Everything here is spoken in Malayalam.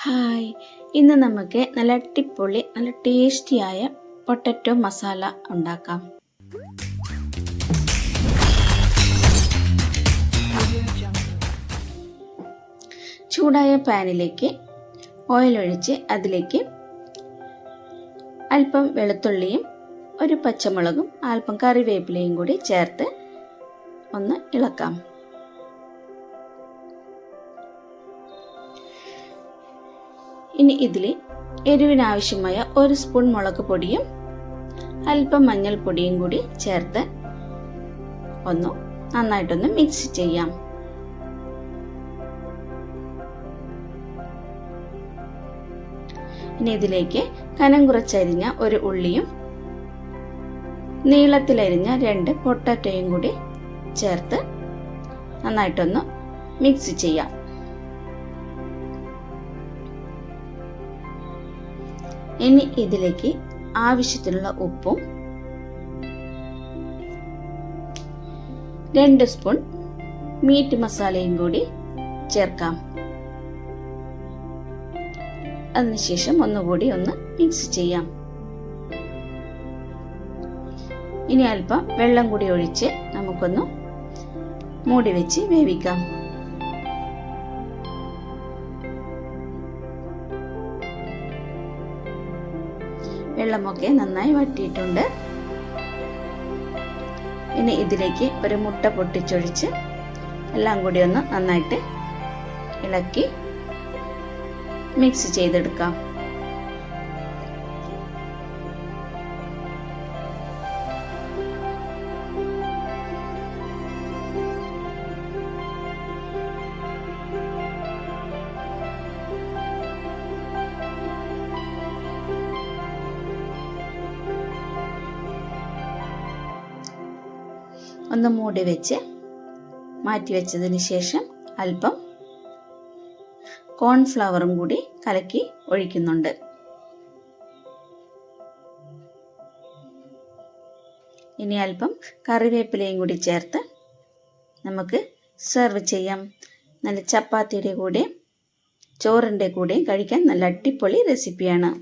ഹായ്, ഇന്ന് നമുക്ക് നല്ല അടിപൊളി നല്ല ടേസ്റ്റിയായ പൊട്ടറ്റോ മസാല ഉണ്ടാക്കാം. ചൂടായ പാനിലേക്ക് ഓയിൽ ഒഴിച്ച് അതിലേക്ക് അല്പം വെളുത്തുള്ളിയും ഒരു പച്ചമുളകും അല്പം കറിവേപ്പിലയും കൂടി ചേർത്ത് ഒന്ന് ഇളക്കാം. ഇനി ഇതിൽ എരിവിനാവശ്യമായ 1 സ്പൂൺ മുളക് പൊടിയും അല്പം മഞ്ഞൾപ്പൊടിയും കൂടി ചേർത്ത് നന്നായിട്ടൊന്ന് മിക്സ് ചെയ്യാം. ഇനി ഇതിലേക്ക് കനം കുറച്ചരിഞ്ഞ ഒരു ഉള്ളിയും നീളത്തിലരിഞ്ഞ 2 പൊട്ടാറ്റോയും കൂടി ചേർത്ത് നന്നായിട്ടൊന്ന് മിക്സ് ചെയ്യാം. ഇനി ഇതിലേക്ക് ആവശ്യത്തിനുള്ള ഉപ്പും 2 സ്പൂൺ മീറ്റ് മസാലയും കൂടി ചേർക്കാം. അതിനുശേഷം ഒന്നുകൂടി മിക്സ് ചെയ്യാം. ഇനി അല്പം വെള്ളം കൂടി ഒഴിച്ച് നമുക്കൊന്ന് മൂടി വെച്ച് വേവിക്കാം. വെള്ളമൊക്കെ നന്നായി വറ്റിയിട്ടുണ്ട്. ഇനി ഇതിലേക്ക് ഒരു മുട്ട പൊട്ടിച്ചൊഴിച്ച് എല്ലാം കൂടി നന്നായിട്ട് ഇളക്കി മിക്സ് ചെയ്തെടുക്കാം. ഒന്ന് മൂടി വെച്ച് മാറ്റി വെച്ചതിന് ശേഷം അല്പം കോൺഫ്ലവറും കൂടി കലക്കി ഒഴിക്കുന്നുണ്ട്. ഇനി അല്പം കറിവേപ്പിലയും കൂടി ചേർത്ത് നമുക്ക് സെർവ് ചെയ്യാം. നല്ല ചപ്പാത്തിയുടെ കൂടെ ചോറിൻ്റെ കൂടെ കഴിക്കാൻ നല്ല അടിപൊളി റെസിപ്പിയാണ്.